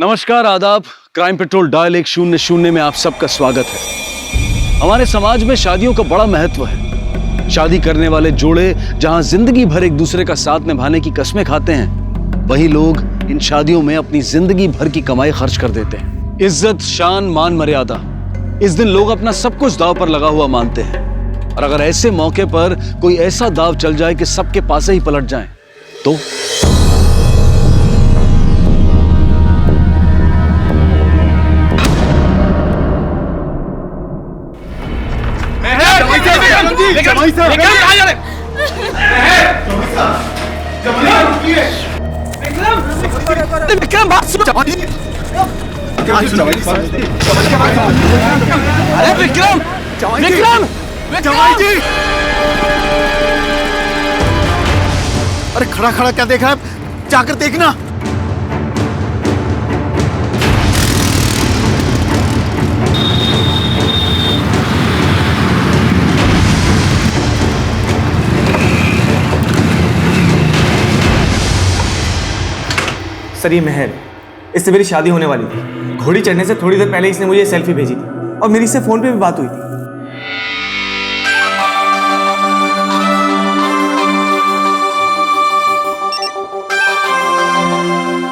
नमस्कार, आदाब। Crime petrol dial 100 में आप सबका स्वागत है। हमारे समाज में शादियों का बड़ा महत्व है। शादी करने वाले जोड़े जहां जिंदगी भर एक दूसरे का साथ निभाने की कस्में खाते हैं, वही लोग इन शादियों में अपनी जिंदगी भर की कमाई खर्च कर देते हैं। इज्जत, शान, मान, मर्यादा, इस दिन लोग अपना सब कुछ दांव पर लगा हुआ मानते हैं। और अगर ऐसे मौके पर कोई ऐसा दांव चल जाए कि सबके पासे ही पलट जाए तो अरे विक्रम! विक्रम! अरे खड़ा खड़ा क्या देख रहा है? जाकर देखना। सर ये महल, इससे मेरी शादी होने वाली थी। घोड़ी चढ़ने से थोड़ी देर पहले इसने मुझे सेल्फी भेजी थी और मेरी इससे फोन पे भी बात हुई थी।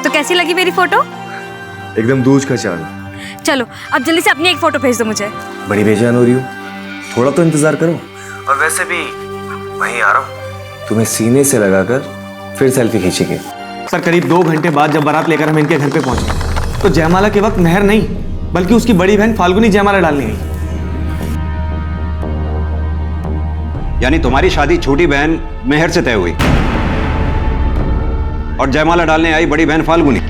तो कैसी लगी मेरी फोटो? एकदम दूज का चाल। चलो अब जल्दी से अपनी एक फोटो भेज दो मुझे। बड़ी बेजान हो रही हो, थोड़ा तो इंतजार करो। और वैसे भी वहीं आ रहा हूँ, तुम्हें सीने से लगाकर फिर सेल्फी खींचेंगे। सर करीब 2 घंटे बाद जब बारात लेकर हम इनके घर पे पहुंचे तो जयमाला के वक्त मेहर नहीं बल्कि उसकी बड़ी बहन फाल्गुनी जयमाला डालने आई। यानी तुम्हारी शादी छोटी बहन मेहर से तय हुई और जयमाला डालने आई बड़ी बहन फाल्गुनी।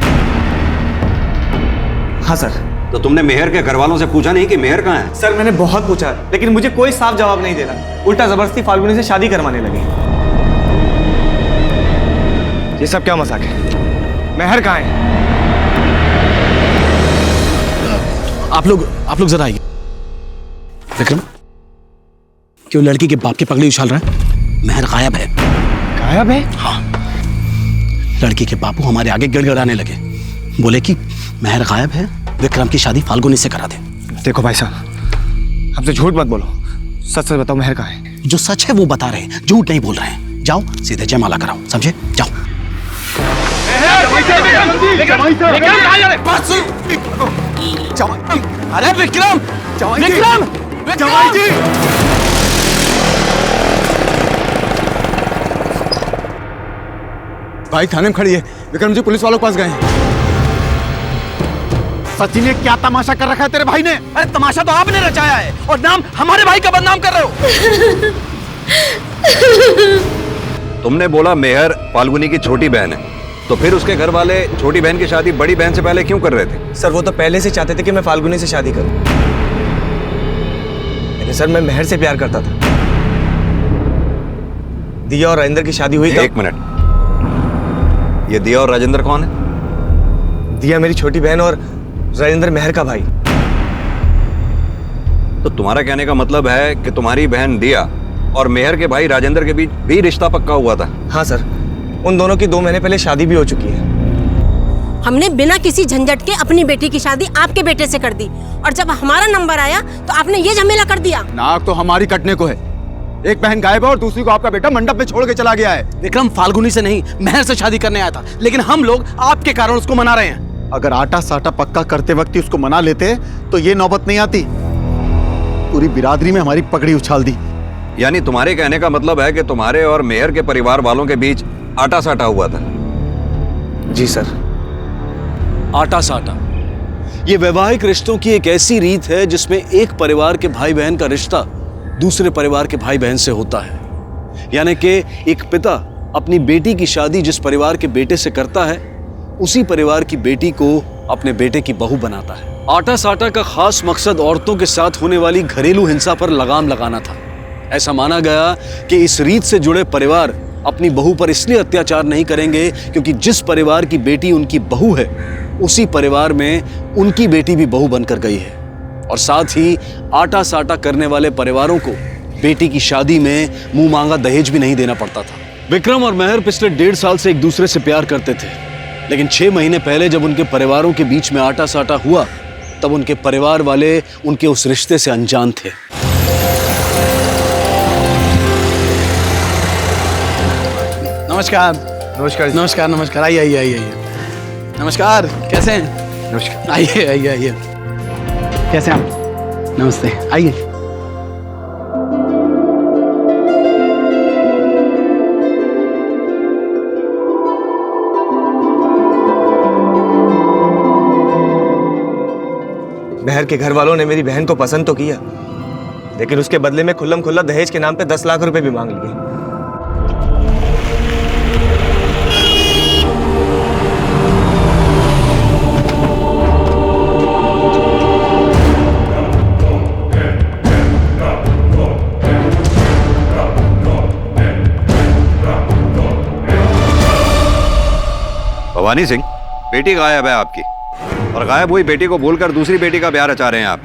हाँ सर। तो तुमने मेहर के घर वालों से पूछा नहीं कि मेहर कहाँ है? सर मैंने बहुत पूछा लेकिन मुझे कोई साफ जवाब नहीं दे रहा, उल्टा जबरदस्ती फाल्गुनी से शादी करवाने लगी। ये सब क्या मजाक है? मेहर कहाँ है? आप लोग जरा आइए। विक्रम, क्यों लड़की के बाप की पगड़ी उछाल रहा है? मेहर गायब है। गायब है? हाँ, लड़की के बापू हमारे आगे गिड़गिड़ाने लगे, बोले कि मेहर गायब है, विक्रम की शादी फाल्गुनी से करा दे। देखो भाई साहब, हमसे झूठ मत बोलो, सच सच बताओ मेहर कहाँ है? जो सच है वो बता रहे हैं, झूठ नहीं बोल रहे हैं। जाओ सीधे जयमाला कराओ, समझे? जाओ। अरे विक्रम! विक्रम! जवाई जी! भाई थाने में खड़ी है, विक्रम जी पुलिस वालों के पास गए हैं। सचिन ने क्या तमाशा कर रखा है तेरे भाई ने? अरे तमाशा तो आपने रचाया है और नाम हमारे भाई का बदनाम कर रहे हो। तुमने बोला मेहर फाल्गुनी की छोटी बहन है, तो फिर उसके घर वाले छोटी बहन की शादी बड़ी बहन से पहले क्यों कर रहे थे? सर वो तो पहले से चाहते थे कि मैं फाल्गुनी से शादी करूं, लेकिन सर मैं मेहर से प्यार करता था। दिया और राजेंद्र की शादी हुई। एक मिनट, ये दिया और राजेंद्र कौन है? दिया मेरी छोटी बहन और राजेंद्र मेहर का भाई। तो तुम्हारा कहने का मतलब है कि तुम्हारी बहन दिया और मेहर के भाई राजेंद्र के बीच भी रिश्ता पक्का हुआ था? हाँ सर, उन दोनों की 2 महीने पहले शादी भी हो चुकी है। हमने बिना किसी झंझट के अपनी बेटी की शादी आपके बेटे से कर दी और जब हमारा नंबर आया तो आपने ये झमेला कर दिया। नाक तो हमारी कटने को है। एक बहन गायब है और दूसरी को आपका बेटा मंडप में छोड़ के चला गया है। विक्रम फाल्गुनी से नहीं, मेहर से शादी करने आया था, लेकिन हम लोग आपके कारण उसको मना रहे हैं। अगर आटा साटा पक्का करते वक्त ही उसको मना लेते तो ये नौबत नहीं आती। पूरी बिरादरी में हमारी पगड़ी उछाल दी। यानी तुम्हारे कहने का मतलब है कि तुम्हारे और मेहर के परिवार वालों के बीच आटा साटा हुआ था? जी सर। आटा साटा, ये वैवाहिक रिश्तों की एक ऐसी रीत है जिसमें एक परिवार के भाई बहन का रिश्ता दूसरे परिवार के भाई बहन से होता है। यानी कि एक पिता अपनी बेटी की शादी जिस परिवार के बेटे से करता है, उसी परिवार की बेटी को अपने बेटे की बहू बनाता है। आटा साटा का खास मकसद औरतों के साथ होने वाली घरेलू हिंसा पर लगाम लगाना था। ऐसा माना गया कि इस रीत से जुड़े परिवार अपनी बहू पर इसलिए अत्याचार नहीं करेंगे क्योंकि जिस परिवार की बेटी उनकी बहू है, उसी परिवार में उनकी बेटी भी बहू बनकर गई है। और साथ ही आटा साटा करने वाले परिवारों को बेटी की शादी में मुंह मांगा दहेज भी नहीं देना पड़ता था। विक्रम और मेहर पिछले 1.5 साल से एक दूसरे से प्यार करते थे, लेकिन 6 महीने पहले जब उनके परिवारों के बीच में आटा साटा हुआ, तब उनके परिवार वाले उनके उस रिश्ते से अनजान थे। नमस्कार। नमस्कार। नमस्कार नमस्कार, आइए आइए आइए आइए। नमस्कार, कैसे हैं? नमस्कार। आइए आइए आइए। कैसे हैं आप? नमस्ते, आइए। मेहर के घर वालों ने मेरी बहन को पसंद तो किया, लेकिन उसके बदले में खुल्लम खुल्ला दहेज के नाम पे 10 लाख रुपए भी मांग लिए। भवानी सिंह, बेटी गायब है आपकी, और गायब हुई बेटी को भूलकर दूसरी बेटी का ब्याह रचा रहे हैं आप।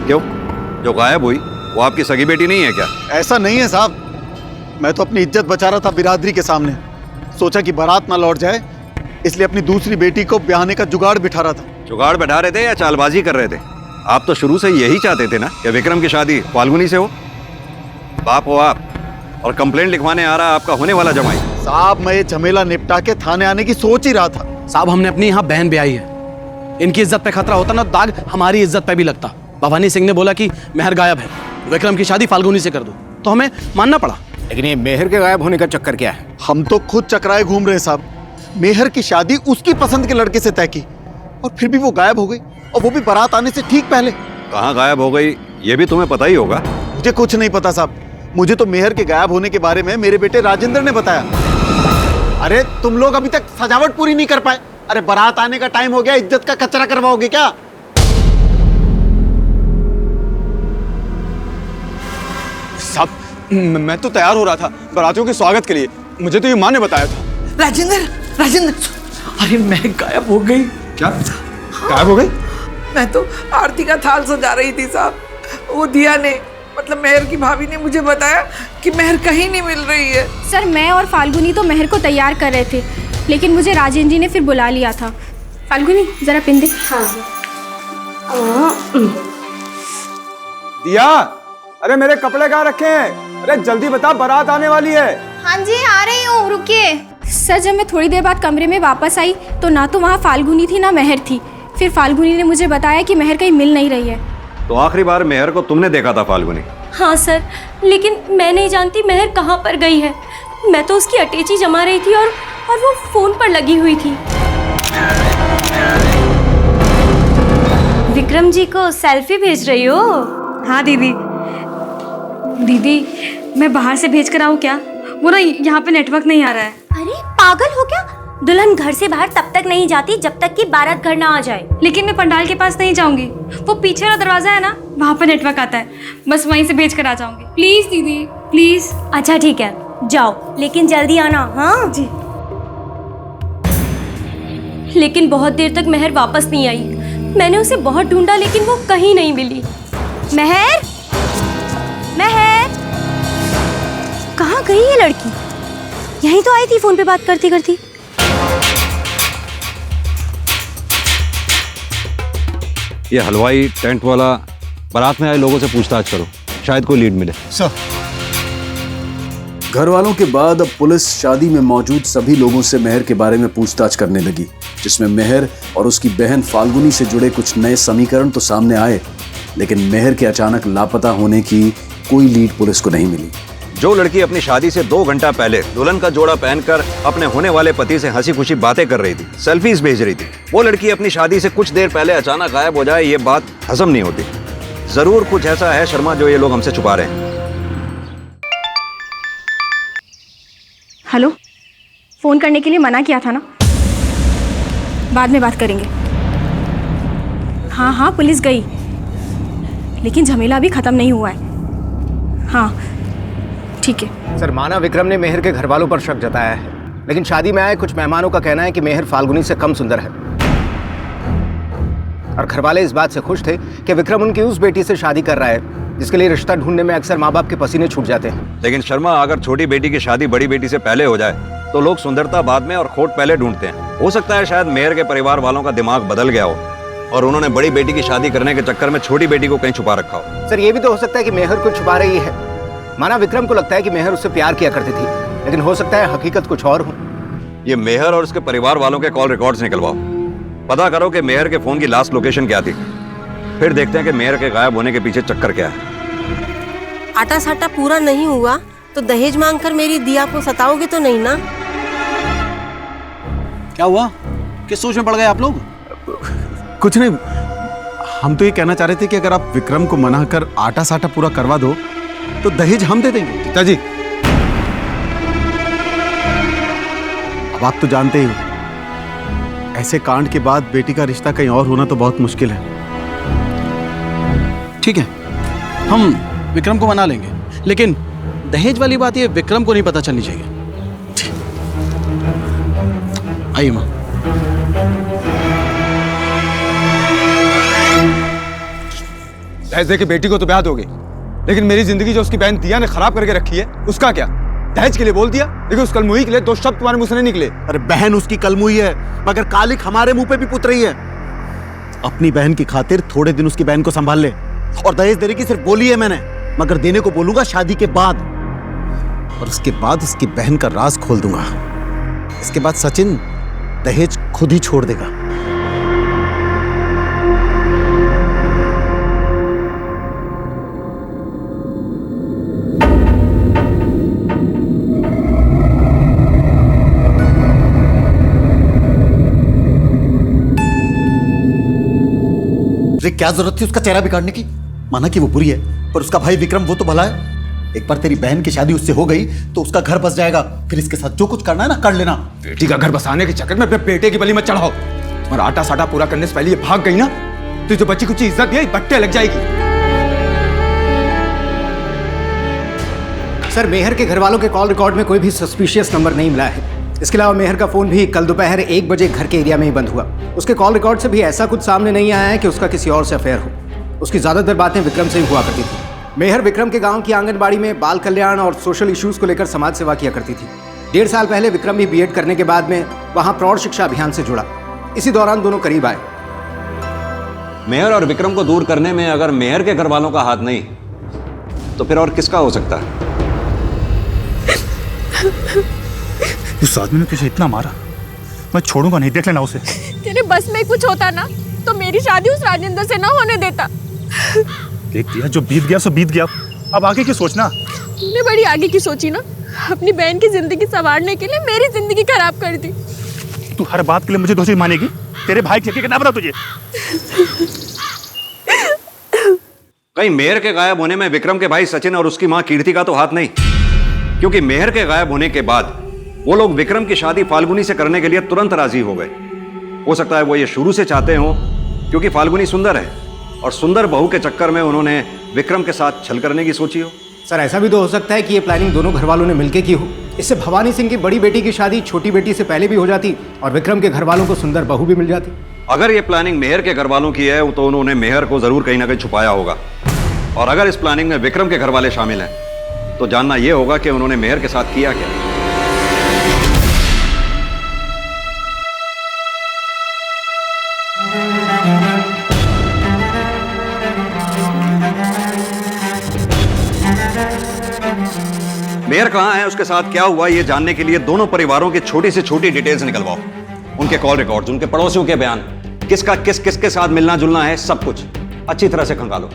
क्यों? जो गायब हुई वो आपकी सगी बेटी नहीं है क्या? ऐसा नहीं है साहब, मैं तो अपनी इज्जत बचा रहा था बिरादरी के सामने। सोचा कि बारात ना लौट जाए, इसलिए अपनी दूसरी बेटी को ब्याहने का जुगाड़ बिठा रहा था। जुगाड़ बैठा रहे थे या चालबाजी कर रहे थे? आप तो शुरू से यही चाहते थे ना कि विक्रम की शादी फाल्गुनी से हो। बाप हो आप, और कंप्लेंट लिखवाने आ रहा आपका होने वाला जमाई। साहब, मैं ये झमेला निपटा के थाने आने की सोच ही रहा था। साहब, हमने अपनी यहाँ बहन ब्याही है, इनकी इज्जत पे खतरा होता ना, दाग हमारी इज्जत पे भी लगता। भवानी सिंह ने बोला कि मेहर गायब है, विक्रम की शादी फाल्गुनी से कर दो, तो हमें मानना पड़ा। लेकिन ये मेहर के गायब होने का चक्कर क्या है? हम तो खुद चकराए घूम रहे हैं साहब। मेहर की शादी उसकी पसंद के लड़के से तय की, और फिर भी वो गायब हो गई, और वो भी बारात आने से ठीक पहले। कहाँ गायब हो गई ये भी तुम्हें पता ही होगा। मुझे कुछ नहीं पता साहब, मुझे तो मेहर के गायब होने के बारे में मेरे बेटे राजेंद्र ने बताया। अरे तुम लोग अभी तक सजावट पूरी नहीं कर पाए। अरे बारात आने का टाइम हो गया, इज्जत का कचरा करवाओगे क्या? साहब, मैं तो तैयार हो रहा था बारातियों के स्वागत के लिए, मुझे तो ये माँ ने बताया था। राजेंद्र, राजेंद्र, अरे मैं गायब हो गई। क्या गायब हो गई? मैं तो आरती का थाल सजा रही थी साहब, वो दिया ने, मतलब मेहर की भाभी ने मुझे बताया कि मेहर कहीं नहीं मिल रही है। सर, मैं और फाल्गुनी तो मेहर को तैयार कर रहे थे, लेकिन मुझे राजेंद्र जी ने फिर बुला लिया था। फाल्गुनी, जरा पिन दे। दिया, अरे मेरे कपड़े कहाँ रखे हैं? अरे जल्दी बता, बारात आने वाली है। हाँ जी, आ रही हूँ, रुकिए। सर, जब मैं थोड़ी देर बाद कमरे में वापस आई तो ना तो वहाँ फाल्गुनी थी ना मेहर थी। फिर फाल्गुनी ने मुझे बताया कि मेहर कहीं मिल नहीं रही है। तो आखिरी बार मेहर को तुमने देखा था फाल्गुनी? हाँ सर, लेकिन मैं नहीं जानती मेहर कहाँ पर गई है। मैं तो उसकी अटैची जमा रही थी और वो फोन पर लगी हुई थी। विक्रम जी को सेल्फी भेज रही हो? हाँ दीदी। दीदी, मैं बाहर से भेज कर आऊँ क्या? वो ना यहाँ पे नेटवर्क नहीं आ रहा है। अरे पागल हो क्या? दुल्हन घर से बाहर तब तक नहीं जाती जब तक कि बारात घर ना आ जाए। लेकिन मैं पंडाल के पास नहीं जाऊंगी, वो पीछे वाला दरवाजा है ना, वहाँ पर नेटवर्क आता है, बस वहीं से भेज कर आ जाऊंगी। प्लीज दीदी, प्लीज। अच्छा ठीक है, जाओ, लेकिन जल्दी आना। हाँ जी। लेकिन बहुत देर तक मेहर वापस नहीं आई। मैंने उसे बहुत ढूंढा लेकिन वो कहीं नहीं मिली। मेहर, मेहर, कहाँ गई ये लड़की? यहीं तो आई थी फोन पे बात करती करती। ये हलवाई, टेंट वाला, बारात में आए लोगों से पूछताछ करो, शायद कोई लीड मिले। सर, घर वालों के बाद अब पुलिस शादी में मौजूद सभी लोगों से मेहर के बारे में पूछताछ करने लगी, जिसमें मेहर और उसकी बहन फाल्गुनी से जुड़े कुछ नए समीकरण तो सामने आए, लेकिन मेहर के अचानक लापता होने की कोई लीड पुलिस को नहीं मिली। जो लड़की अपनी शादी से 2 घंटा पहले दुल्हन का जोड़ा पहनकर अपने होने वाले पति से हंसी खुशी बातें कर रही थी, सेल्फीज भेज रही थी, वो लड़की अपनी शादी से कुछ देर पहले अचानक गायब हो जाए, ये बात हजम नहीं होती। जरूर कुछ ऐसा है शर्मा जो ये लोग हमसे छुपा रहे हैं। हेलो, फोन करने के लिए मना किया था ना, बाद में बात करेंगे। हाँ हाँ, पुलिस गई, लेकिन झमेला अभी खत्म नहीं हुआ है। हाँ ठीक है। सर, माना विक्रम ने मेहर के घर वालों पर शक जताया है, लेकिन शादी में आए कुछ मेहमानों का कहना है कि मेहर फाल्गुनी से कम सुंदर है, और घर वाले इस बात से खुश थे कि विक्रम उनकी उस बेटी से शादी कर रहा है जिसके लिए रिश्ता ढूंढने में अक्सर माँ बाप के पसीने छूट जाते हैं। लेकिन शर्मा, अगर छोटी बेटी की शादी बड़ी बेटी से पहले हो जाए तो लोग सुंदरता बाद में और खोट पहले ढूंढते हैं। हो सकता है शायद मेहर के परिवार वालों का दिमाग बदल गया हो और उन्होंने बड़ी बेटी की शादी करने के चक्कर में छोटी बेटी को कहीं छुपा रखा हो। सर ये भी तो हो सकता है कि मेहर को छुपा रही है। माना विक्रम को लगता है कि मेहर उससे प्यार किया करती थी, लेकिन हो सकता है हकीकत कुछ और हो। ये मेहर और उसके परिवार वालों के कॉल रिकॉर्ड्स निकलवाओ, पता करो कि मेहर के फोन की लास्ट लोकेशन क्या थी, फिर देखते हैं कि मेहर के गायब होने के पीछे चक्कर क्या है। आटा साटा पूरा नहीं हुआ तो दहेज मांगकर मेरी दिया को सताओगे तो नहीं ना? क्या हुआ? किस सोच में पड़ गए आप लोग? कुछ नहीं, हम तो ये कहना चाह रहे थे कि अगर आप विक्रम को मना कर आटा साटा पूरा करवा दो तो दहेज हम दे देंगे। पिताजी, अब आप तो जानते ही हो, ऐसे कांड के बाद बेटी का रिश्ता कहीं और होना तो बहुत मुश्किल है। ठीक है, हम विक्रम को मना लेंगे, लेकिन दहेज वाली बात ये विक्रम को नहीं पता चलनी चाहिए। आइए माँ। दहेज दे के बेटी को तो ब्याह दोगे, लेकिन मेरी जिंदगी जो उसकी बहन दिया ने खराब करके रखी है उसका क्या? दहेज के लिए बोल दिया, लेकिन उस कलमुही के लिए 2 शब्द तुम्हारे मुंह से नहीं निकले। अरे बहन उसकी कलमुही है, मगर कालिक हमारे मुंह पे भी पुत रही है। अपनी बहन की खातिर थोड़े दिन उसकी बहन को संभाल ले। और दहेज देने की सिर्फ बोली है मैंने, मगर देने को बोलूंगा शादी के बाद, और उसके बाद उसकी बहन का राज खोल दूंगा। इसके बाद सचिन दहेज खुद ही छोड़ देगा। क्या जरूरत थी उसका चेहरा बिगाड़ने की? माना कि वो बुरी है, पर उसका भाई विक्रम वो तो भला है। एक बार तेरी बहन की शादी उससे हो गई तो उसका घर बस जाएगा, फिर इसके साथ जो कुछ करना है ना कर लेना। बेटी का घर बसाने के चक्कर में अपने बेटे की बलि मत चढ़ाओ। तुम्हारा आटा साटा पूरा करने से पहले ये भाग गई ना तो जो बच्ची कुछ इज्जत दिया बट्टे लग जाएगी। सर मेहर के घर वालों के कॉल रिकॉर्ड में कोई भी सस्पिशियस नंबर नहीं मिला है। इसके अलावा मेहर का फोन भी कल दोपहर 1 बजे घर के एरिया में ही बंद हुआ। उसके कॉल रिकॉर्ड से भी ऐसा कुछ सामने नहीं आया है कि उसका किसी और से अफेयर हो। उसकी ज्यादातर बातें विक्रम से ही हुआ करती थी। मेहर विक्रम के गांव की आंगनबाड़ी में बाल कल्याण और सोशल इश्यूज को लेकर समाज सेवा किया करती थी। 1.5 साल पहले विक्रम भी बीएड करने के बाद में वहां प्रौढ़ शिक्षा अभियान से जुड़ा। इसी दौरान दोनों करीब आए। मेहर और विक्रम को दूर करने में अगर मेहर के घर वालों का हाथ नहीं तो फिर और किसका हो सकता है? उस आदमी ने तुझे इतना मारा, मैं छोड़ूंगा नहीं, देख लेना उसे। तेरे बस में कुछ होता ना तो मेरी शादी उस राजेंद्र से ना होने देता। देख दिया, जो बीत गया सो बीत गया, अब आगे की सोचना। तूने बड़ी आगे की सोची ना, अपनी बहन की जिंदगी संवारने के लिए मेरी जिंदगी खराब कर दी। तू हर बात के लिए मुझे दोषी मानेगी? तेरे भाई की क्या पता तुझे? कहीं मेहर के गायब होने में विक्रम के भाई सचिन और उसकी मां कीर्ति का तो हाथ नहीं? क्योंकि मेहर के गायब होने के बाद वो लोग विक्रम की शादी फाल्गुनी से करने के लिए तुरंत राजी हो गए। हो सकता है वो ये शुरू से चाहते हो, क्योंकि फाल्गुनी सुंदर है और सुंदर बहू के चक्कर में उन्होंने विक्रम के साथ छल करने की सोची हो। सर ऐसा भी तो हो सकता है कि ये प्लानिंग दोनों घर वालों ने मिलकर की हो। इससे भवानी सिंह की बड़ी बेटी की शादी छोटी बेटी से पहले भी हो जाती और विक्रम के घर वालों को सुंदर बहू भी मिल जाती। अगर ये प्लानिंग मेहर के घर वालों की है तो उन्होंने मेहर को जरूर कहीं ना कहीं छुपाया होगा, और अगर इस प्लानिंग में विक्रम के घर वाले शामिल हैं तो जानना यह होगा कि उन्होंने मेहर के साथ किया क्या। मेहर कहां है, उसके साथ क्या हुआ, यह जानने के लिए दोनों परिवारों की छोटी से छोटी डिटेल्स निकलवाओ। उनके कॉल रिकॉर्ड्स, उनके पड़ोसियों के बयान, किसका किसके साथ मिलना जुलना है, सब कुछ अच्छी तरह से खंगालो।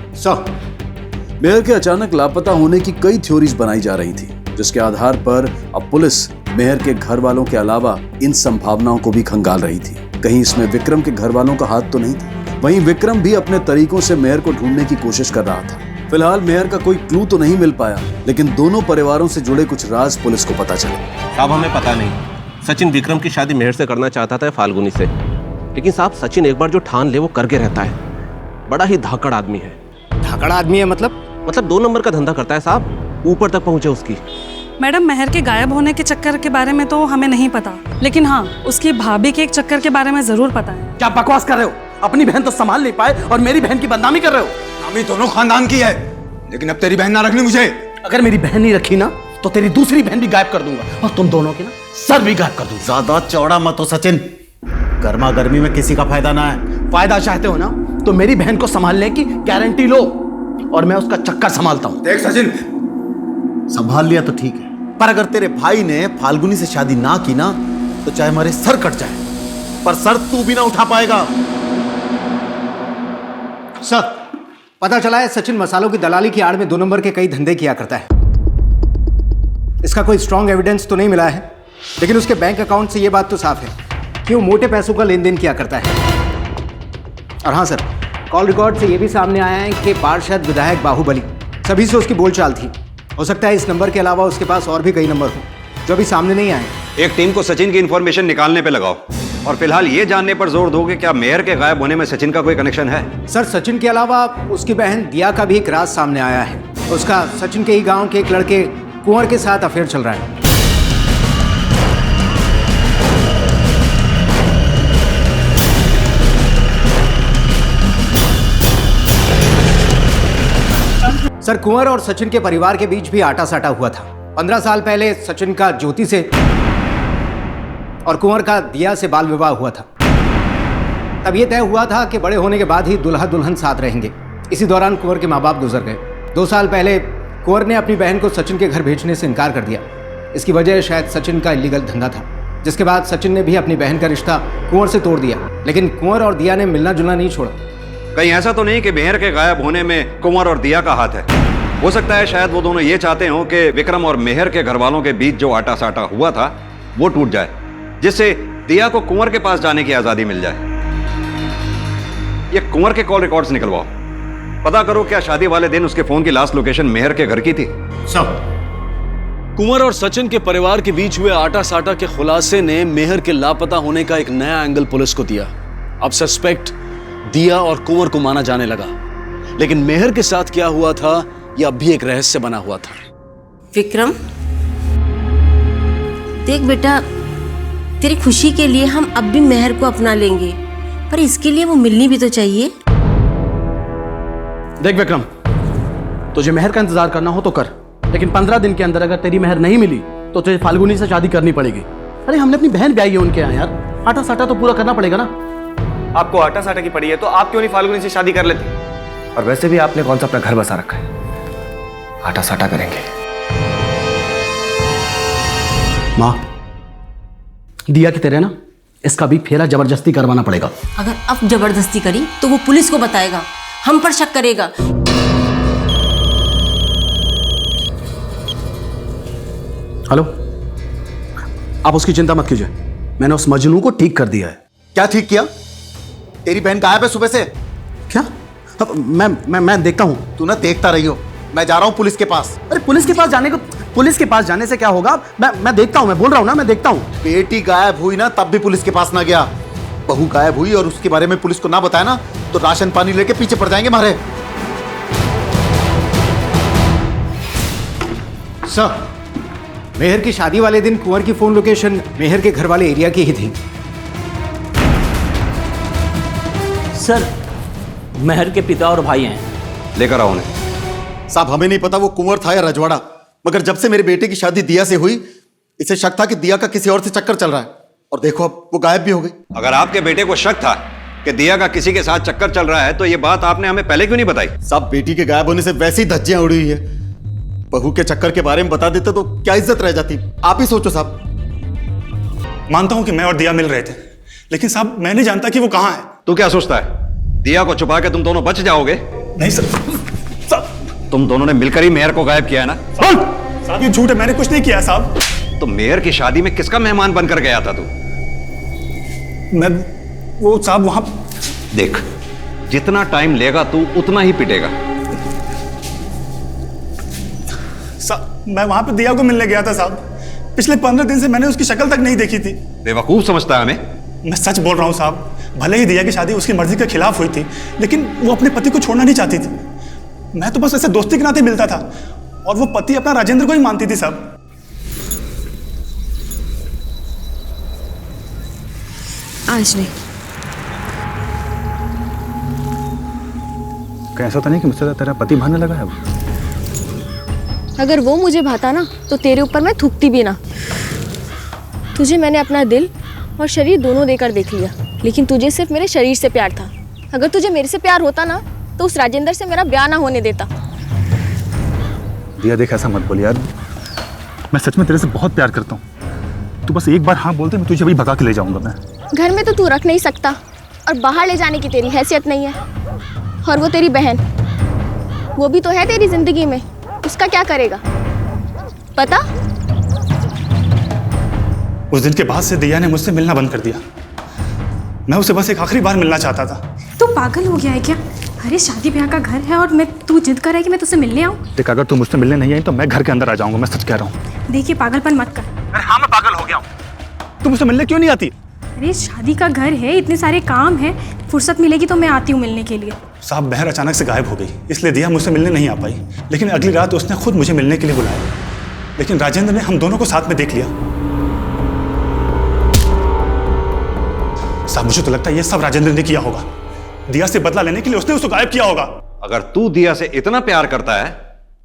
मेहर के अचानक लापता होने की कई थ्योरीज बनाई जा रही थी, जिसके आधार पर अब पुलिस मेहर के घर वालों के अलावा इन संभावनाओं को भी खंगाल रही थी। कहीं इसमें विक्रम के घर वालों का हाथ तो नहीं था। वहीं विक्रम भी अपने तरीकों से मेहर को ढूंढने की कोशिश कर रहा था। फिलहाल मेहर का कोई क्लू तो नहीं मिल पाया, लेकिन दोनों परिवारों से जुड़े कुछ राज पुलिस को पता चले। साहब हमें पता नहीं, सचिन विक्रम की शादी मेहर से करना चाहता था फाल्गुनी से, लेकिन साहब सचिन एक बार जो ठान ले वो करके रहता है। बड़ा ही धाकड़ आदमी है। धाकड़ आदमी है मतलब 2 नंबर का धंधा करता है साहब, ऊपर तक पहुंचे उसकी। मैडम मेहर के गायब होने के चक्कर के बारे में तो हमें नहीं पता, लेकिन हाँ उसकी भाभी के एक चक्कर के बारे में जरूर पता है। क्या बकवास कर रहे हो? अपनी बहन तो संभाल नहीं पाए और मेरी बहन की बदनामी कर रहे हो। नामी दोनों खानदान की है, लेकिन अब तेरी बहन ना रखनी मुझे। अगर मेरी बहन नहीं रखी ना तो तेरी दूसरी बहन भी गायब कर दूंगा और तुम दोनों की ना सर भी गायब कर दूं। ज्यादा चौड़ा मत हो सचिन, गर्मा गर्मी में किसी का फायदा ना है। फायदा चाहते हो ना तो मेरी बहन को संभालने की गारंटी लो और मैं उसका चक्कर संभालता हूं। देख सचिन, संभाल लिया तो ठीक है, पर अगर तेरे भाई ने फाल्गुनी से शादी ना की ना तो चाहे हमारे सर कट जाए, पर सर तू भी ना उठा पाएगा। सर, पता चला है सचिन मसालों की दलाली की आड़ में 2 नंबर के कई धंधे किया करता है। इसका कोई स्ट्रॉन्ग एविडेंस तो नहीं मिला है, लेकिन उसके बैंक अकाउंट से यह बात तो साफ है कि वो मोटे पैसों का लेन देन किया करता है। और हाँ सर, कॉल रिकॉर्ड से यह भी सामने आया है कि पार्षद विधायक बाहुबली सभी से उसकी बोलचाल थी। हो सकता है इस नंबर के अलावा उसके पास और भी कई नंबर हो जो अभी सामने नहीं आए। एक टीम को सचिन की इंफॉर्मेशन निकालने पे लगाओ और फिलहाल ये जानने पर जोर दो कि क्या मेहर के गायब होने में सचिन का कोई कनेक्शन है। सर, सचिन के अलावा उसकी बहन दिया का भी एक राज सामने आया है। उसका सचिन के ही गांव के एक लड़के कुंवर के साथ अफेयर चल रहा है। सर, कुंवर और सचिन के परिवार के बीच भी आटा साटा हुआ था। 15 साल पहले सचिन का ज्योति से और कुंवर का दिया से बाल विवाह हुआ था। तब यह तय हुआ था कि बड़े होने के बाद ही दुल्हा दुल्हन साथ रहेंगे। इसी दौरान कुंवर के माँ बाप गुजर गए। 2 साल पहले कुंवर ने अपनी बहन को सचिन के घर भेजने से इनकार कर दिया। इसकी वजह शायद सचिन का इलीगल धंधा था, जिसके बाद सचिन ने भी अपनी बहन का रिश्ता कुंवर से तोड़ दिया। लेकिन कुंवर और दिया ने मिलना जुलना नहीं छोड़ा। कहीं ऐसा तो नहीं कि मेहर के गायब होने में कुंवर और दिया का हाथ है? हो सकता है शायद वो दोनों ये चाहते हो कि विक्रम और मेहर के घर वालों के बीच जो आटा साटा हुआ था वो टूट जाए, जिससे दिया को कुंवर के पास जाने की आजादी मिल जाए। ये कुंवर के कॉल रिकॉर्ड्स निकलवाओ, पता करो क्या शादी वाले दिन उसके फोन की लास्ट लोकेशन मेहर के घर की थी। सब कुंवर और सचिन के परिवार के बीच हुए आटा साटा के खुलासे ने मेहर के लापता होने का एक नया एंगल पुलिस को दिया। अब सस्पेक्ट दिया और कुंवर को माना जाने लगा, लेकिन मेहर के साथ क्या हुआ था यह अब भी एक रहस्य बना हुआ था। विक्रम, देख बेटा, तेरी खुशी के लिए हम अब भी मेहर को अपना लेंगे, पर इसके लिए वो मिलनी भी तो चाहिए। देख विक्रम, तुझे मेहर का इंतजार करना हो तो कर, लेकिन 15 दिन के अंदर अगर तेरी मेहर नहीं मिली तो तुझे फाल्गुनी से शादी करनी पड़ेगी। अरे हमने अपनी बहन ब्याही है उनके यहाँ यार, आटा साटा तो पूरा करना पड़ेगा ना। आपको आटा साटा की पड़ी है तो आप क्यों नहीं फाल्गुनी से शादी कर लेते? और वैसे भी आपने कौन सा अपना घर बसा रखा है, आटा साटा करेंगे। माँ, दिया की तेरे ना इसका भी फेरा जबरदस्ती करवाना पड़ेगा। अगर अब जबरदस्ती करी तो वो पुलिस को बताएगा, हम पर शक करेगा। हेलो, आप उसकी चिंता मत कीजिए, मैंने उस मजनू को ठीक कर दिया है। क्या ठीक किया? तेरी बहन गायब है सुबह से। क्या? अब मैं देखता हूं। तू ना देखता रही हो, मैं जा रहा हूं पुलिस के पास। अरे पुलिस के पास जाने से क्या होगा? मैं देखता हूं, मैं बोल रहा हूं ना, मैं देखता हूं। बेटी गायब हुई ना तब भी पुलिस के पास ना गया। बहू गायब हुई और उसके बारे में पुलिस को ना बताया ना तो राशन पानी लेके पीछे पड़ जाएंगे हमारे। सर, मेहर की शादी वाले दिन कुंवर की फोन लोकेशन मेहर के घर वाले एरिया की ही थी। सर, मेहर के पिता और भाई हैं। लेकर आओ उन्हें। साहब, हमें नहीं पता वो कुंवर था या रजवाड़ा, मगर जब से मेरे बेटे की शादी दिया से हुई इसे शक था कि दिया का किसी और से चक्कर चल रहा है, और देखो अब वो गायब भी हो गई। अगर आपके बेटे को शक था कि दिया का किसी के साथ चक्कर चल रहा है तो ये बात आपने हमें पहले क्यों नहीं बताई? साहब, बेटी के गायब होने से वैसी धज्जियां उड़ी हुई है, बहू के चक्कर के बारे में बता देते तो क्या इज्जत रह जाती। आप ही सोचो साहब। मानता हूं कि मैं और दिया मिल रहे थे, लेकिन साहब मैं नहीं जानता कि वो कहां है। तू क्या सोचता है दिया को छुपा के तुम दोनों बच जाओगे? नहीं सर, तुम दोनों ने मिलकर ही मेहर को गायब किया है ना? साहब ये झूठ है, मैंने कुछ नहीं किया साहब। तो मेहर की शादी में किसका मेहमान बनकर गया था तू? मैं वो साहब वहां। देख, जितना टाइम लेगा तू उतना ही पिटेगा। साहब मैं वहां पे दिया को मिलने गया था साहब, पिछले 15 दिन से मैंने उसकी शक्ल तक नहीं देखी थी। बेवकूफ समझता है हमें? मैं सच बोल रहा हूं साहब, भले ही दिया की शादी उसकी मर्जी के खिलाफ हुई थी, लेकिन वो अपने पति को छोड़ना नहीं चाहती थी। मैं तो बस ऐसे दोस्ती के नाते मिलता था, और वो पति अपना राजेंद्र को ही मानती थी साहब। आज नहीं। कैसा तो नहीं कि मुझसे तेरा पति भाने लगा है वो? अगर वो मुझे भाता ना तो तेरे ऊपर मैं थूकती भी ना। तुझे मैंने अपना दिल और शरीर दोनों देकर देख लिया, लेकिन तुझे सिर्फ मेरे शरीर से प्यार था। अगर तुझे मेरे से प्यार होता ना तो उस राजेंद्र से मेरा ब्याह ना होने देता। दिया देख, ऐसा मत बोल यार, मैं सच में तेरे से बहुत प्यार करता हूँ। तू बस एक बार हाँ बोलते, मैं तुझे अभी भगा के ले जाऊंगा। मैं घर में तो तू रख नहीं सकता और बाहर ले जाने की तेरी हैसियत नहीं है। और वो तेरी बहन, वो भी तो है तेरी जिंदगी में, उसका क्या करेगा पता? उस दिन के बाद से दिया ने मुझसे मिलना बंद कर दिया। मैं उसे बस एक आखिरी बार मिलना चाहता था। तू पागल हो गया है क्या? अरे शादी ब्याह का घर है और तू जिद कर रहा है कि मैं तुझसे मिलने आऊँ? देख, अगर तू मुझसे मिलने नहीं आई तो मैं घर के अंदर आ जाऊंगा, मैं सच कह रहा हूँ। देखिए पागलपन मत कर। अरे हाँ, मैं पागल हो गया हूँ। तू मुझसे मिलने क्यों नहीं आती? अरे शादी का घर है, इतने सारे काम है, फुर्सत मिलेगी तो मैं आती हूँ मिलने के लिए। साहब, बहर अचानक से गायब हो गई, इसलिए दिया मुझसे मिलने नहीं आ पाई। लेकिन अगली रात उसने खुद मुझे मिलने के लिए बुलाया, लेकिन राजेंद्र ने हम दोनों को साथ में देख लिया। साहब, मुझे तो लगता है ये सब राजेंद्र ने किया होगा। दिया से बदला लेने के लिए उसने उसको गायब किया होगा। अगर तू दिया से इतना प्यार करता है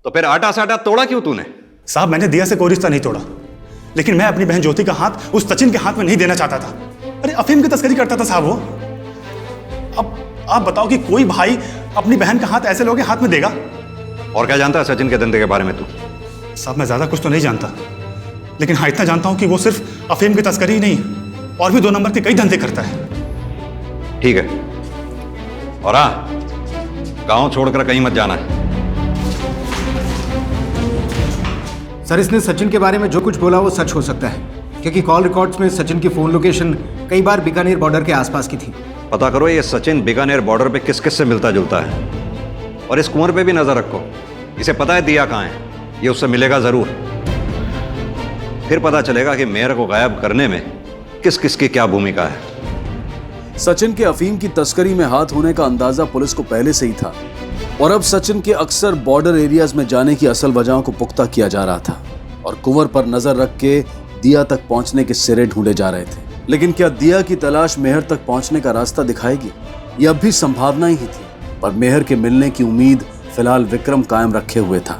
तो फिर आटा साटा तोड़ा क्यों तूने? साहब, मैंने दिया से कोई रिश्ता नहीं तोड़ा, लेकिन मैं अपनी बहन ज्योति का हाथ उस सचिन के हाथ में नहीं देना चाहता था। अरे अफीम की तस्करी करता था साहब वो। अब आप बताओ कि कोई भाई अपनी बहन का हाथ ऐसे लोगों के हाथ में देगा? और क्या जानता है सचिन के धंधे के बारे में तू? साहब, मैं ज्यादा कुछ तो नहीं जानता, लेकिन हाँ इतना जानता हूं कि वो सिर्फ अफीम की तस्करी ही नहीं, और भी 2 नंबर के कई धंधे करता है। ठीक है, और हाँ, गांव छोड़कर कहीं मत जाना है। सर, इसने सचिन के बारे में जो कुछ बोला वो सच हो सकता है, क्योंकि कॉल रिकॉर्ड्स में सचिन की फोन लोकेशन कई बार बीकानेर बॉर्डर के आसपास की थी। पता करो ये सचिन बीकानेर बॉर्डर पे किस किस से मिलता जुलता है, और इस कुंवर पे भी नजर रखो। इसे पता है दिया कहाँ है, ये उससे मिलेगा जरूर। फिर पता चलेगा कि मेयर को गायब करने में किस किस की क्या भूमिका है। सचिन के अफीम की तस्करी में हाथ होने का अंदाजा पुलिस को पहले से ही था, और अब सचिन के अक्सर बॉर्डर एरियाज में जाने की असल वजहों को पुख्ता किया जा रहा था, और कुंवर पर नजर रख के दिया तक पहुंचने के सिरे ढूंढे जा रहे थे। लेकिन क्या दिया की तलाश मेहर तक पहुंचने का रास्ता दिखाएगी? यह अब भी संभावना ही थी, पर मेहर के मिलने की उम्मीद फिलहाल विक्रम कायम रखे हुए था।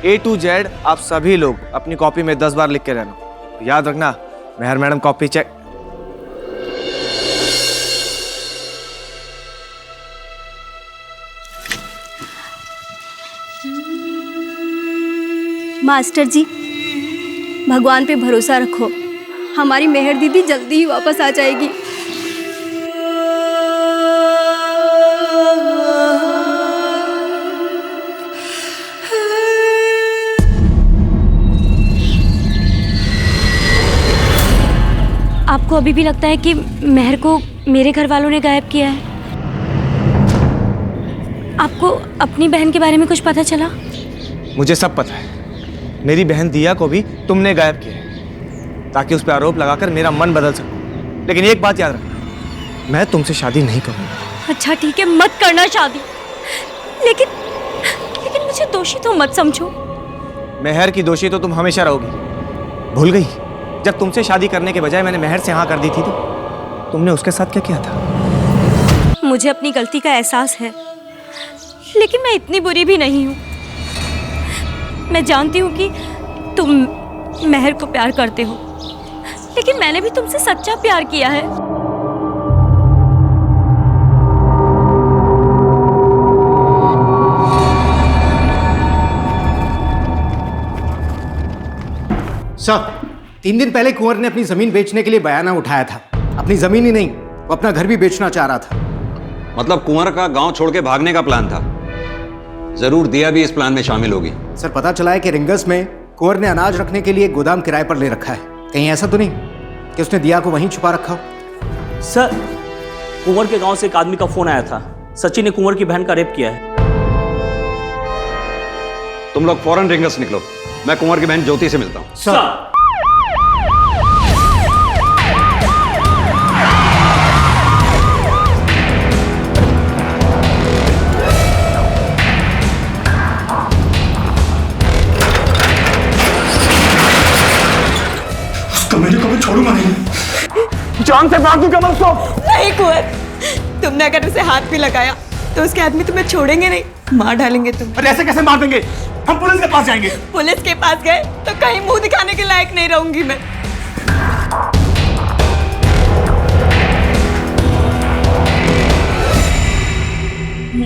A to Z आप सभी लोग अपनी कॉपी में 10 बार लिख के रहना। याद रखना, मेहर मैडम कॉपी चेक। मास्टर जी, भगवान पे भरोसा रखो, हमारी मेहर दीदी जल्दी ही वापस आ जाएगी। आपको अभी भी लगता है कि मेहर को मेरे घर वालों ने गायब किया है? आपको अपनी बहन के बारे में कुछ पता चला? मुझे सब पता है। मेरी बहन दिया को भी तुमने गायब किया है, ताकि उस पर आरोप लगाकर मेरा मन बदल सको। लेकिन एक बात याद रखना, मैं तुमसे शादी नहीं करूंगा। अच्छा ठीक है, मत करना शादी, लेकिन मुझे दोषी तो मत समझो। मेहर की दोषी तो तुम हमेशा रहोगी। भूल गई जब तुमसे शादी करने के बजाय मैंने मेहर से हाँ कर दी थी, तो तुमने उसके साथ क्या किया था? मुझे अपनी गलती का एहसास है, लेकिन मैं इतनी बुरी भी नहीं हूँ। मैं जानती हूँ कि तुम मेहर को प्यार करते हो, लेकिन मैंने भी तुमसे सच्चा प्यार किया है। सर, 3 दिन पहले कुंवर ने अपनी जमीन बेचने के लिए बयाना उठाया था। अपनी जमीन ही नहीं, वो अपना घर भी बेचना चाह रहा था। मतलब कुंवर का गांव छोड़ के भागने का प्लान था। जरूर दिया भी इस प्लान में शामिल होगी। सर, पता चला है कि रिंगस में कुंवर ने अनाज रखने के लिए गोदाम किराए पर ले रखा है। कहीं ऐसा तो नहीं कि उसने दिया को वहीं छुपा रखा हो? सर, कुंवर के गांव से एक आदमी का फोन आया था, सचिन ने कुंवर की बहन का रेप किया है। तुम लोग फौरन रिंगस निकलो, मैं कुंवर की बहन ज्योति से मिलता हूँ। सर। मेरे को भी छोड़ूंगा नहीं, जान से मार दूंगा मैं उसको। नहीं कुंवर, तुमने अगर उसे हाथ भी लगाया तो उसके आदमी तुम्हें छोड़ेंगे नहीं, मार डालेंगे तुम। अरे ऐसे कैसे मार देंगे? हम पुलिस के पास जाएंगे। पुलिस के पास गए तो कहीं मुंह दिखाने के लायक नहीं रहूंगी मैं।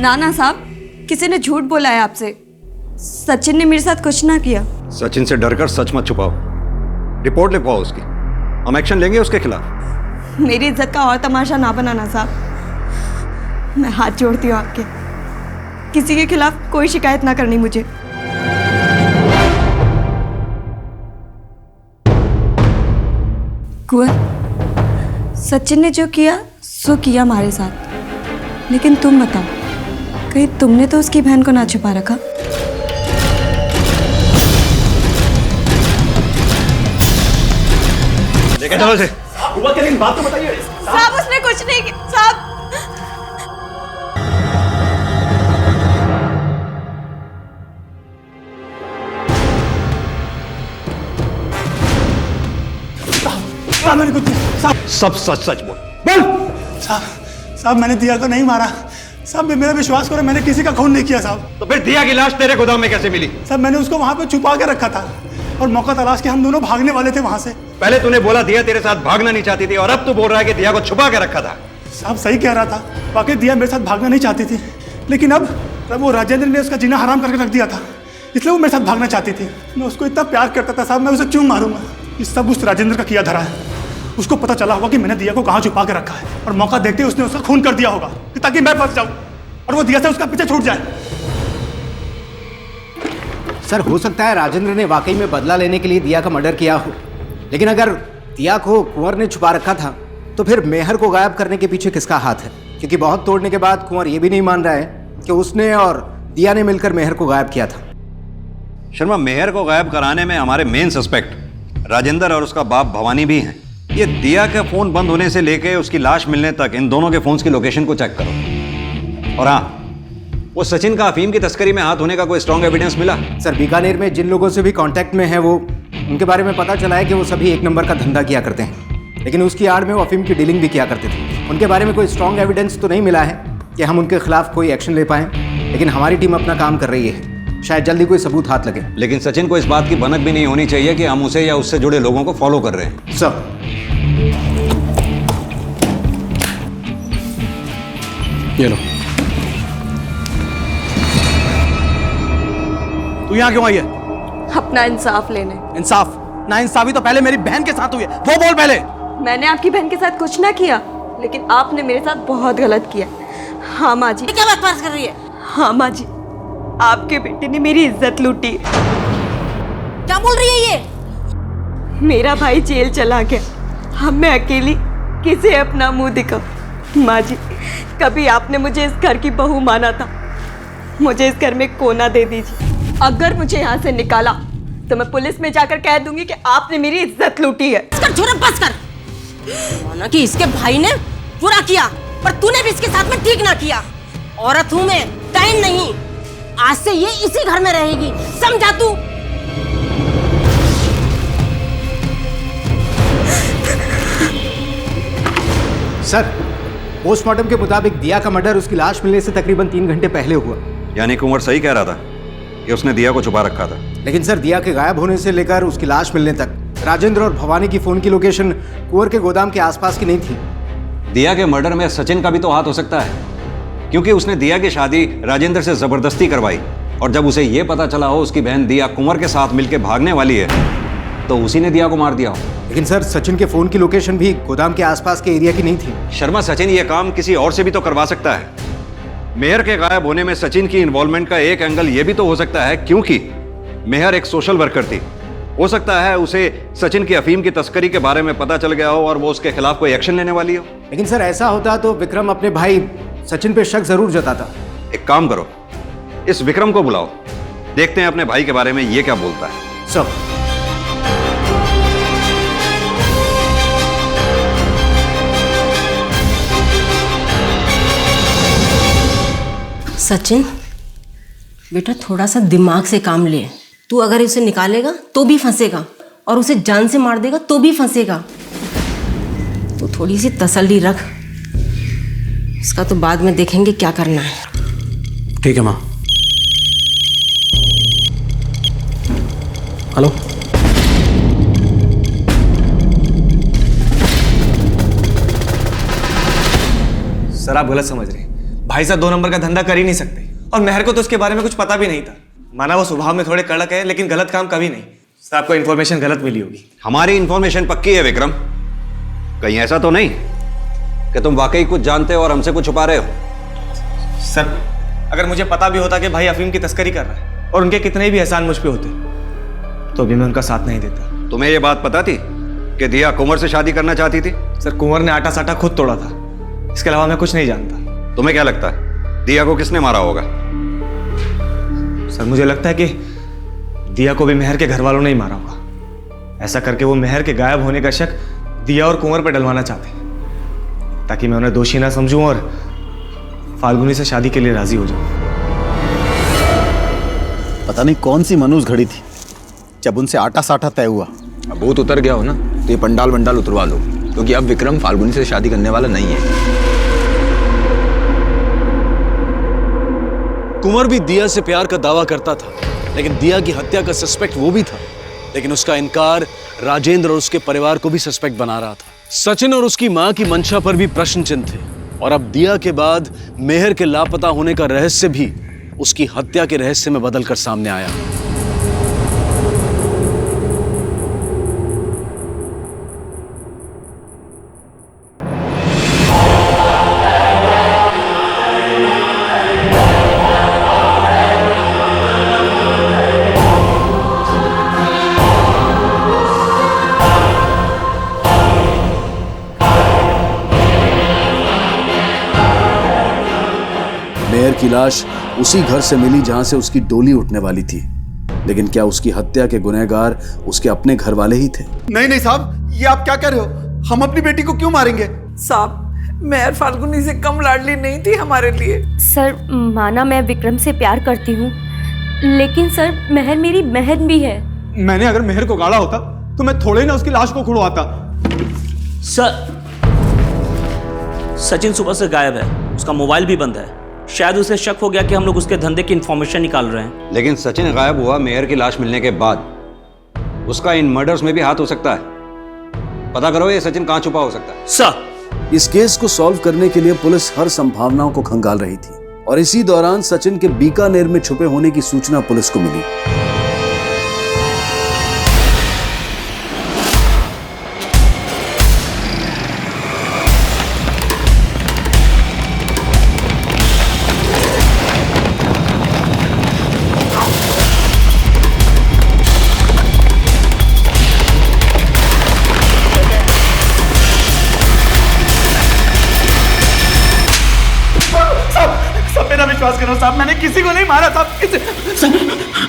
ना ना साहब, किसी ने झूठ बोला है आपसे। सचिन ने मेरे साथ कुछ ना किया। सचिन से डरकर सच मत छुपाओ, रिपोर्ट लिखवाओ उसकी, हम एक्शन लेंगे उसके खिलाफ। मेरी इज्जत का और तमाशा ना बनाना साहब, मैं हाथ जोड़ती हूँ आपके, किसी के खिलाफ कोई शिकायत ना करनी मुझे। कुंवर, सचिन ने जो किया सो किया हमारे साथ, लेकिन तुम बताओ, कहीं तुमने तो उसकी बहन को ना छुपा रखा? लेके चलो इसे। बात तो बताइए साहब। उसने कुछ नहीं किया साहब। मैंने कुछ सब सच सच बोल। साहब मैंने दिया को नहीं मारा साहब, मेरा विश्वास करो, मैंने किसी का खून नहीं किया साहब। तो फिर दिया की लाश तेरे गोदाम में कैसे मिली? साहब मैंने उसको वहां पे छुपा के रखा था और मौका तलाश के हम दोनों भागने वाले थे वहां से। पहले तूने बोला दिया तेरे साथ भागना नहीं चाहती थी, और अब तू बोल रहा है कि दिया को छुपा के रखा था। साहब सही कह रहा था, वाकई दिया मेरे साथ भागना नहीं चाहती थी, लेकिन अब वो राजेंद्र ने उसका जीना हराम करके रख दिया था, इसलिए वो मेरे साथ भागना चाहती थी। मैं उसको इतना प्यार करता था साहब, मैं उसे क्यों मारूंगा? ये सब उस राजेंद्र का किया धरा है। उसको पता चला होगा कि मैंने दिया को कहाँ छुपा के रखा है, और मौका देखते उसने उसका खून कर दिया होगा ताकि मैं फंस जाऊं और वो दिया से उसका पीछे छूट जाए। सर हो सकता है राजेंद्र ने वाकई में बदला लेने के लिए दिया का मर्डर किया हो, लेकिन अगर दिया को कुंवर ने छुपा रखा था तो फिर मेहर को गायब करने के पीछे किसका हाथ है? क्योंकि बहुत तोड़ने के बाद कुंवर ये भी नहीं मान रहा है कि उसने और दिया ने मिलकर मेहर को गायब किया था। शर्मा, मेहर को गायब कराने में हमारे मेन सस्पेक्ट राजेंद्र और उसका बाप भवानी भी हैं। ये दिया का फोन बंद होने से लेके उसकी लाश मिलने तक इन दोनों के फोन्स की लोकेशन को चेक करो। और हाँ, वो सचिन का अफीम की तस्करी में हाथ होने का कोई स्ट्रॉन्ग एविडेंस मिला? सर बीकानेर में जिन लोगों से भी कांटेक्ट में है वो, उनके बारे में पता चला है कि वो सभी एक नंबर का धंधा किया करते हैं, लेकिन उसकी आड़ में वो अफीम की डीलिंग भी किया करते थे। उनके बारे में कोई स्ट्रॉन्ग एविडेंस तो नहीं मिला है कि हम उनके खिलाफ कोई एक्शन ले पाएं, लेकिन हमारी टीम अपना काम कर रही है, शायद जल्दी कोई सबूत हाथ लगे। लेकिन सचिन को इस बात की भनक भी नहीं होनी चाहिए कि हम उसे या उससे जुड़े लोगों को फॉलो कर रहे हैं। सर ये लो। तू यहाँ क्यों आई है? अपना इंसाफ लेने। इंसाफ? ना इंसाफी तो पहले मेरी बहन के साथ हुई है, वो बोल पहले। मैंने आपकी बहन के साथ कुछ ना किया, लेकिन आपने मेरे साथ बहुत गलत किया। हाँ माँ जी। क्या बकवास कर रही है? हाँ माँ जी, आपके बेटे ने मेरी इज्जत लूटी। क्या बोल रही है ये? मेरा भाई जेल चला गया, अब मैं अकेली किसे अपना मुंह दिखाऊं? माँ जी, कभी आपने मुझे इस घर की बहू माना था, मुझे इस घर में कोना दे दीजिए। अगर मुझे यहाँ से निकाला तो मैं पुलिस में जाकर कह दूंगी कि आपने मेरी इज्जत लूटी है। बस कर। माना कि इसके भाई ने बुरा किया, पर तूने भी इसके साथ में ठीक ना किया। औरत हूं मैं, टाइम नहीं। आज से ये इसी घर में रहेगी, समझा तू? सर पोस्टमार्टम के मुताबिक दिया का मर्डर उसकी लाश मिलने से तकरीबन 3 घंटे पहले हुआ। यानी कुंवर सही कह रहा था कि उसने दिया को छुपा रखा था। लेकिन सर दिया के गायब होने से लेकर उसकी लाश मिलने तक राजेंद्र और भवानी की फोन की लोकेशन कुंवर के गोदाम के आसपास की नहीं थी। दिया के मर्डर में सचिन का भी तो हाथ हो सकता है, क्योंकि उसने दिया की शादी राजेंद्र से जबरदस्ती करवाई, और जब उसे यह पता चला हो उसकी बहन दिया कुंवर के साथ मिलकर भागने वाली है, तो उसी ने दिया को मार दिया हो। लेकिन सर सचिन के फोन की लोकेशन भी गोदाम के आसपास के एरिया की नहीं थी। शर्मा, सचिन ये काम किसी और से भी तो करवा सकता है। मेहर के गायब होने में सचिन की इन्वॉल्वमेंट का एक एंगल ये भी तो हो सकता है, क्योंकि मेहर एक सोशल वर्कर थी। हो सकता है उसे सचिन की अफीम की तस्करी के बारे में पता चल गया हो और वो उसके खिलाफ कोई एक्शन लेने वाली हो। लेकिन सर ऐसा होता तो विक्रम अपने भाई सचिन पे शक जरूर जताता। एक काम करो, इस विक्रम को बुलाओ, देखते हैं अपने भाई के बारे में ये क्या बोलता है। सब सचिन बेटा, थोड़ा सा दिमाग से काम ले। तू अगर उसे निकालेगा तो भी फंसेगा, और उसे जान से मार देगा तो भी फंसेगा। तो थोड़ी सी तसल्ली रख, इसका तो बाद में देखेंगे क्या करना है। ठीक है माँ। हेलो, सर आप गलत समझ रहे हैं। भाई साहब 2 नंबर का धंधा कर ही नहीं सकते, और मेहर को तो उसके बारे में कुछ पता भी नहीं था। माना वो स्वभाव में थोड़े कड़क है, लेकिन गलत काम कभी नहीं। सर आपको इन्फॉर्मेशन गलत मिली होगी। हमारी इन्फॉर्मेशन पक्की है विक्रम, कहीं ऐसा तो नहीं कि तुम वाकई कुछ जानते हो और हमसे कुछ छुपा रहे हो? सर अगर मुझे पता भी होता कि भाई अफीम की तस्करी कर रहा है और उनके कितने भी एहसान मुझ पे होते, तो भी मैं उनका साथ नहीं देता। तुम्हें ये बात पता थी कि दिया कुंवर से शादी करना चाहती थी? सर कुंवर ने आटा साटा खुद तोड़ा था, इसके अलावा मैं कुछ नहीं जानता। तुम्हें क्या लगता है दिया को किसने मारा होगा? सर मुझे लगता है कि दिया को भी मेहर के घर वालों ने ही मारा होगा। ऐसा करके वो मेहर के गायब होने का शक दिया और कुंवर पर डलवाना चाहते हैं, ताकि मैं उन्हें दोषी ना समझूं और फाल्गुनी से शादी के लिए राजी हो जाऊं। पता नहीं कौन सी मनूस घड़ी थी जब उनसे आटा साटा तय हुआ। अब भूत उतर गया हो ना, तो ये पंडाल वंडाल उतरवा लो, क्योंकि अब विक्रम फाल्गुनी से शादी करने वाला नहीं है। कुंवर भी दिया से प्यार का दावा करता था, लेकिन दिया की हत्या का सस्पेक्ट वो भी था, लेकिन उसका इनकार राजेंद्र और उसके परिवार को भी सस्पेक्ट बना रहा था। सचिन और उसकी मां की मंशा पर भी प्रश्न चिन्ह थे, और अब दिया के बाद मेहर के लापता होने का रहस्य भी उसकी हत्या के रहस्य में बदलकर सामने आया। मेहर की लाश उसी घर से मिली जहां से उसकी डोली उठने वाली थी, लेकिन क्या उसकी हत्या के गुनहगार उसके अपने घर वाले ही थे? नहीं नहीं साहब, ये आप क्या कर रहे हो? हम अपनी बेटी को क्यों मारेंगे? साहब मेहर फाल्गुनी से कम लाडली नहीं थी हमारे लिए। सर माना मैं विक्रम से प्यार करती हूँ, लेकिन सर मेहर मेरी बहन भी है। मैंने अगर मेहर को गाड़ा होता तो मैं थोड़े ना उसकी लाश को खुड़वाता। सर सचिन सुबह से गायब है, उसका मोबाइल भी बंद है। शायद उसे शक हो गया कि हम लोग उसके धंधे की इंफॉर्मेशन निकाल रहे हैं। लेकिन सचिन गायब हुआ मेहर की लाश मिलने के बाद, उसका इन मर्डर्स में भी हाथ हो सकता है। पता करो ये सचिन कहां छुपा हो सकता है। सर इस केस को सॉल्व करने के लिए पुलिस हर संभावनाओं को खंगाल रही थी, और इसी दौरान सचिन के बीकानेर में छुपे होने की सूचना पुलिस को मिली। विश्वास करो साहब, मैंने किसी को नहीं मारा साहब।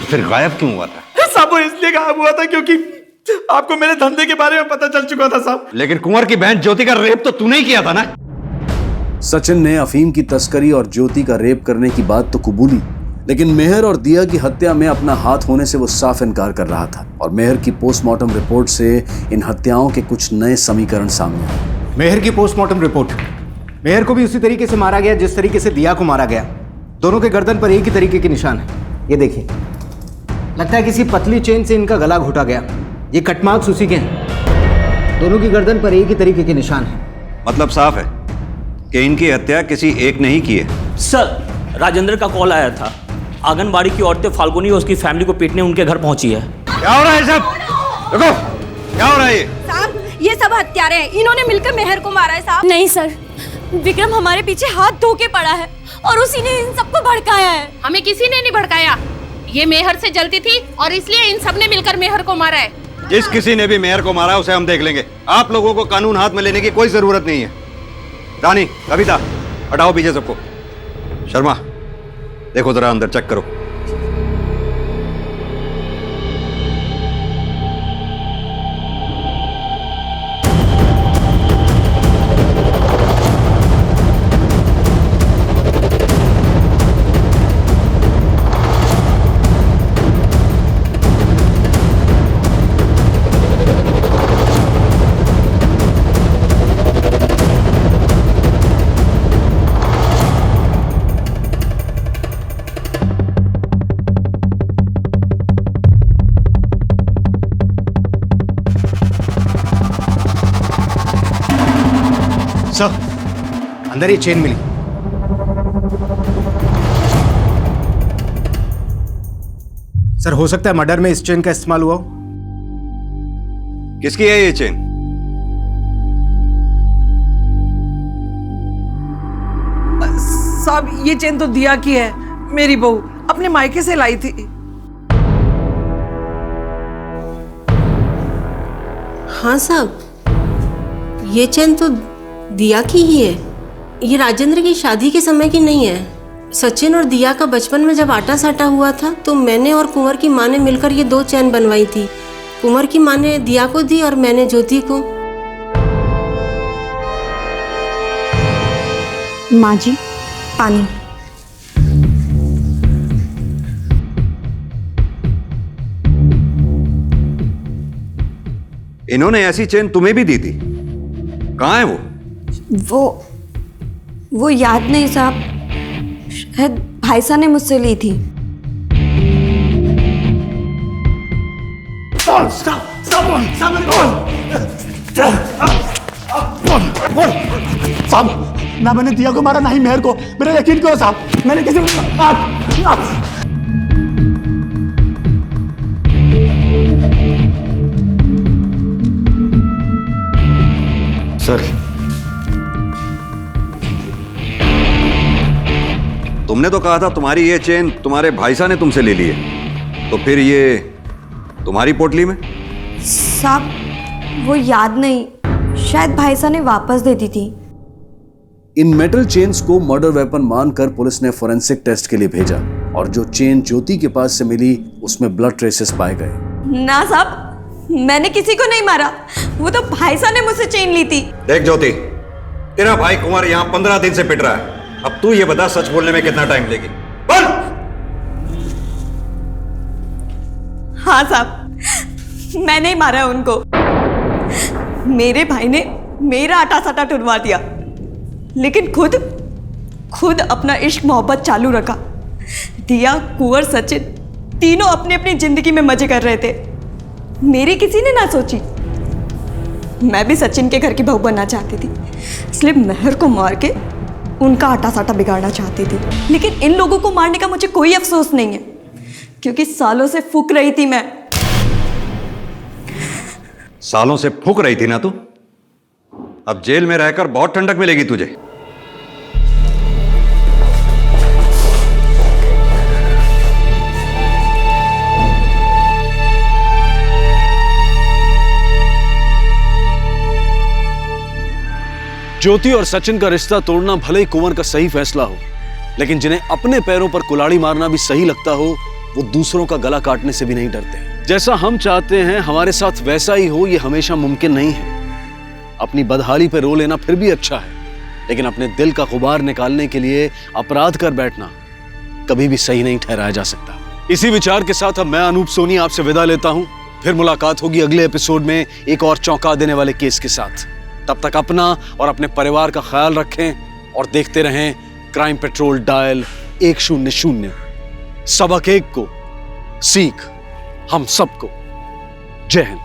फिर गायब क्यों हुआ था? साहब वो इसलिए गायब हुआ था क्योंकि आपको मेरे धंधे के बारे में पता चल चुका था साहब। लेकिन कुंवर की बहन ज्योति का रेप तो तूने ही किया था ना? सचिन ने अफीम की तस्करी और ज्योति का रेप करने की बात तो कबूली, लेकिन मेहर और दिया की हत्या में अपना हाथ होने से वो साफ इनकार कर रहा था। और मेहर की पोस्टमार्टम रिपोर्ट से इन हत्याओं के कुछ नए समीकरण सामने आए। मेहर की पोस्टमार्टम रिपोर्ट, मेहर को भी उसी तरीके से मारा गया जिस तरीके से दिया को मारा गया। दोनों के गर्दन पर एक ही तरीके के निशान है। ये देखिए, लगता है किसी पतली चेन से इनका गला घोटा गया। ये कट मार्क्स उसी के हैं। दोनों की गर्दन पर एक ही तरीके के निशान है। मतलब साफ है कि इनकी हत्या किसी एक ने ही की है। सर राजेंद्र का कॉल आया था, आंगनबाड़ी की औरतें फाल्गुनी और उसकी फैमिली को पीटने उनके घर पहुंची है। क्या हो रहा है सब? देखो क्या हो रहा है ये? साहब ये सब हत्यारे हैं, इन्होंने मिलकर मेहर को मारा है साहब। नहीं सर, विक्रम हमारे पीछे हाथ धो के पड़ा है और उसी ने इन सबको भड़काया है। हमें किसी ने नहीं भड़काया, ये मेहर से जलती थी और इसलिए इन सब ने मिलकर मेहर को मारा है। जिस किसी ने भी मेहर को मारा उसे हम देख लेंगे। आप लोगों को कानून हाथ में लेने की कोई जरूरत नहीं है। रानी, कविता, हटाओ पीछे सबको। शर्मा, देखो जरा अंदर चेक करो। सर, अंदर ये चेन मिली। सर हो सकता है मर्डर में इस चेन का इस्तेमाल हुआ हो। किसकी है ये चेन? साहब ये चेन तो दिया की है, मेरी बहू अपने मायके से लाई थी। हाँ साहब, ये चेन तो दिया की ही है। ये राजेंद्र की शादी के समय की नहीं है। सचिन और दिया का बचपन में जब आटा साटा हुआ था तो मैंने और कुंवर की माँ ने मिलकर ये 2 चैन बनवाई थी। कुंवर की माँ ने दिया को दी और मैंने ज्योति को। माँ जी, पानी। इन्होंने ऐसी चेन तुम्हें भी दी थी? कहाँ है वो याद नहीं साहब, शायद भाई साहब ने मुझसे ली थी। साहब, ना मैंने दिया को मारा ना ही मेहर को। मेरा यकीन करो साहब, मैंने किसी सर, तुमने तो कहा था तुम्हारी ये चेन तुम्हारे भाई साहब ने तुमसे ले ली है, तो फिर ये तुम्हारी पोटली में? साहब वो याद नहीं, शायद भाई साहब ने वापस दे दी थी। इन मेटल चेन्स को मर्डर वेपन मानकर पुलिस ने फोरेंसिक टेस्ट के लिए भेजा और जो चेन ज्योति के पास से मिली उसमें ब्लड ट्रेसेस पाए गए। ना साहब, मैंने किसी को नहीं मारा, वो तो भाई साहब ने मुझसे चेन ली थी। देख ज्योति, तेरा भाई कुंवर यहाँ 15 दिन से पिट रहा है। अब तू ये बता सच बोलने में कितना टाइम लेगी? बोल। हाँ साहब, मैं नहीं मारा उनको। मेरे भाई ने मेरा आटा साटा टुरवा दिया, लेकिन खुद अपना इश्क मोहब्बत चालू रखा। दिया, कुंवर, सचिन तीनों अपनी अपनी जिंदगी में मजे कर रहे थे। मेरी किसी ने ना सोची। मैं भी सचिन के घर की बहू बनना चाहती थी, इसलिए मेहर को मार के उनका आटा साटा बिगाड़ना चाहती थी। लेकिन इन लोगों को मारने का मुझे कोई अफसोस नहीं है, क्योंकि सालों से फूक रही थी मैं। सालों से फूक रही थी ना तू? अब जेल में रहकर बहुत ठंडक मिलेगी तुझे। ज्योति और सचिन का रिश्ता तोड़ना भले ही कुंवर का सही फैसला हो, लेकिन जिन्हें अपने पैरों पर कुल्हाड़ी मारना भी सही लगता हो, वो दूसरों का गला काटने से भी नहीं डरते। जैसा हम चाहते हैं हमारे साथ वैसा ही हो, ये हमेशा मुमकिन नहीं है। अपनी बदहाली पे रो लेना फिर भी अच्छा है, लेकिन अपने दिल का गुबार निकालने के लिए अपराध कर बैठना कभी भी सही नहीं ठहराया जा सकता। इसी विचार के साथ अब मैं अनूप सोनी आपसे विदा लेता हूं। फिर मुलाकात होगी अगले एपिसोड में एक और चौंका देने वाले केस के साथ। तब तक अपना और अपने परिवार का ख्याल रखें और देखते रहें क्राइम पेट्रोल डायल 100। सबक एक को सीख हम सबको। जय हिंद।